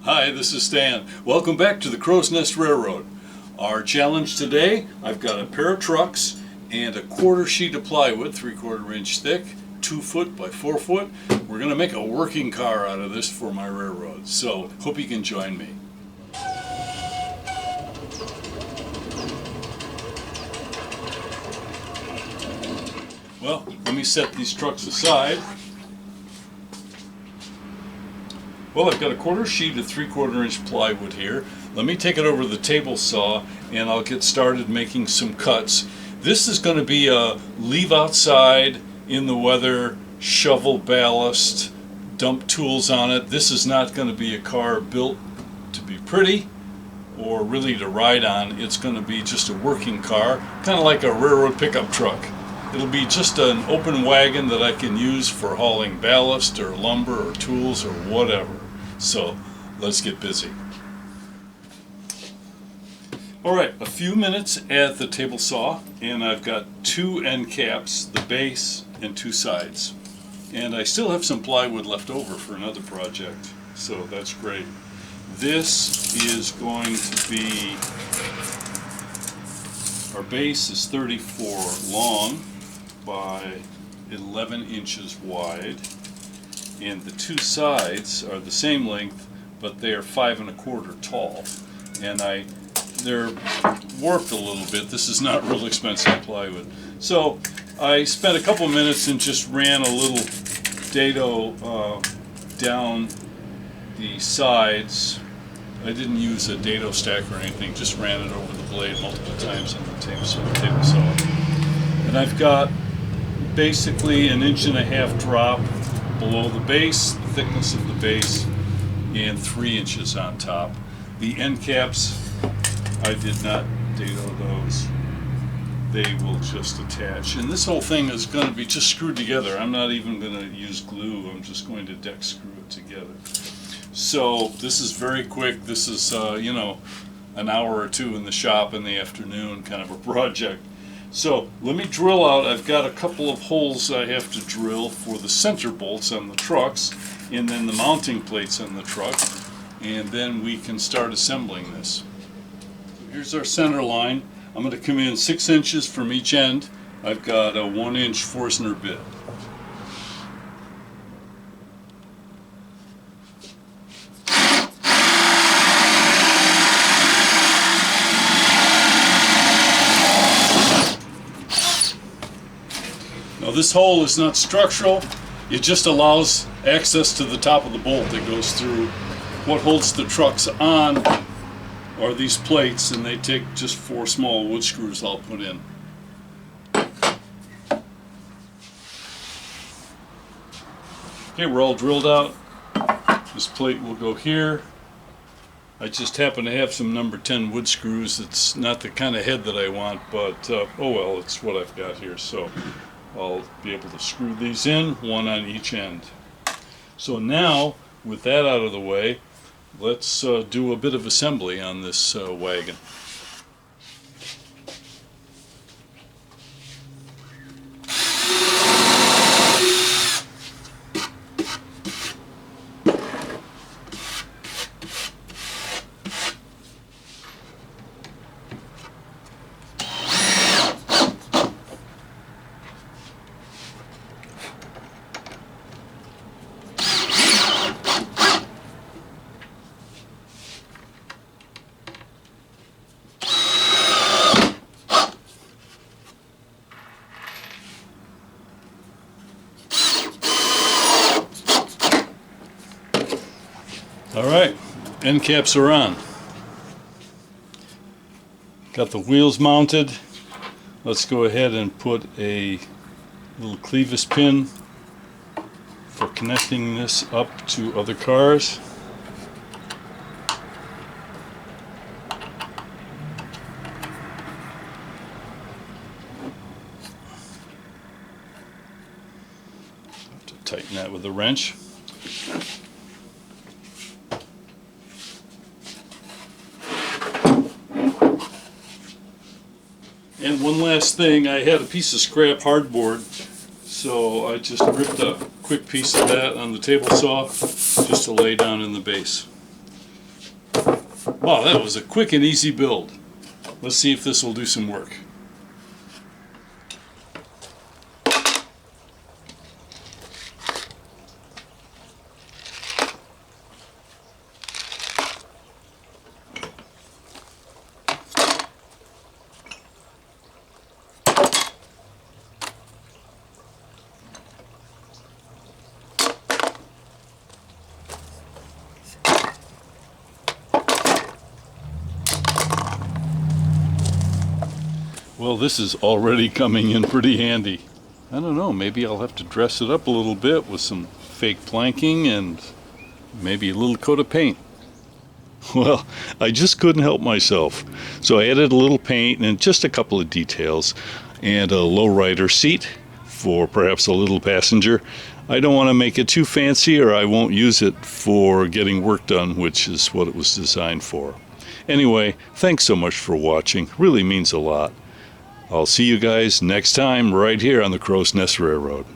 Hi, this is Stan. Welcome back to the Crow's Nest Railroad. Our challenge today, I've got a pair of trucks and a quarter sheet of plywood, 3/4 inch thick, 2 foot by 4 foot. We're going to make a working car out of this for my railroad. So, hope you can join me. Well, let me set these trucks aside. Well, I've got a quarter sheet of 3/4 inch plywood here. Let me take it over to the table saw and I'll get started making some cuts. This is going to be a leave outside in the weather, shovel ballast, dump tools on it. This is not going to be a car built to be pretty or really to ride on. It's going to be just a working car, kind of like a railroad pickup truck. It'll be just an open wagon that I can use for hauling ballast or lumber or tools or whatever. So let's get busy. Alright, a few minutes at the table saw, and I've got 2 end caps, the base and 2 sides. And I still have some plywood left over for another project, so that's great. This is going to be, our base is 34 long by 11 inches wide, and the 2 sides are the same length, but they are 5 1/4 tall, and they're warped a little bit. This is not real expensive plywood. So I spent a couple minutes and just ran a little dado down the sides. I didn't use a dado stack or anything, just ran it over the blade multiple times on the table saw. And I've got basically 1.5 inch drop below the base, the thickness of the base, and 3 inches on top. The end caps, I did not dado those. They will just attach. And this whole thing is going to be just screwed together. I'm not even going to use glue. I'm just going to deck screw it together. So this is very quick. This is, an hour or 2 in the shop in the afternoon kind of a project. So let me drill out. I've got a couple of holes I have to drill for the center bolts on the trucks and then the mounting plates on the truck, and then we can start assembling this. Here's our center line. I'm going to come in 6 inches from each end. I've got a 1 inch Forstner bit. Now this hole is not structural, it just allows access to the top of the bolt that goes through. What holds the trucks on are these plates, and they take just 4 small wood screws I'll put in. Okay, we're all drilled out. This plate will go here. I just happen to have some number 10 wood screws. It's not the kind of head that I want, but oh well, it's what I've got here. So I'll be able to screw these in, 1 on each end. So now, with that out of the way, let's do a bit of assembly on this wagon. Alright, end caps are on. Got the wheels mounted. Let's go ahead and put a little clevis pin for connecting this up to other cars. Have to tighten that with a wrench. And one last thing, I had a piece of scrap hardboard, so I just ripped a quick piece of that on the table saw just to lay down in the base. Wow, that was a quick and easy build. Let's see if this will do some work. Well, this is already coming in pretty handy. I don't know, maybe I'll have to dress it up a little bit with some fake planking and maybe a little coat of paint. Well, I just couldn't help myself. So I added a little paint and just a couple of details and a lowrider seat for perhaps a little passenger. I don't want to make it too fancy or I won't use it for getting work done, which is what it was designed for. Anyway, thanks so much for watching. Really means a lot. I'll see you guys next time right here on the Crow's Nest Railroad.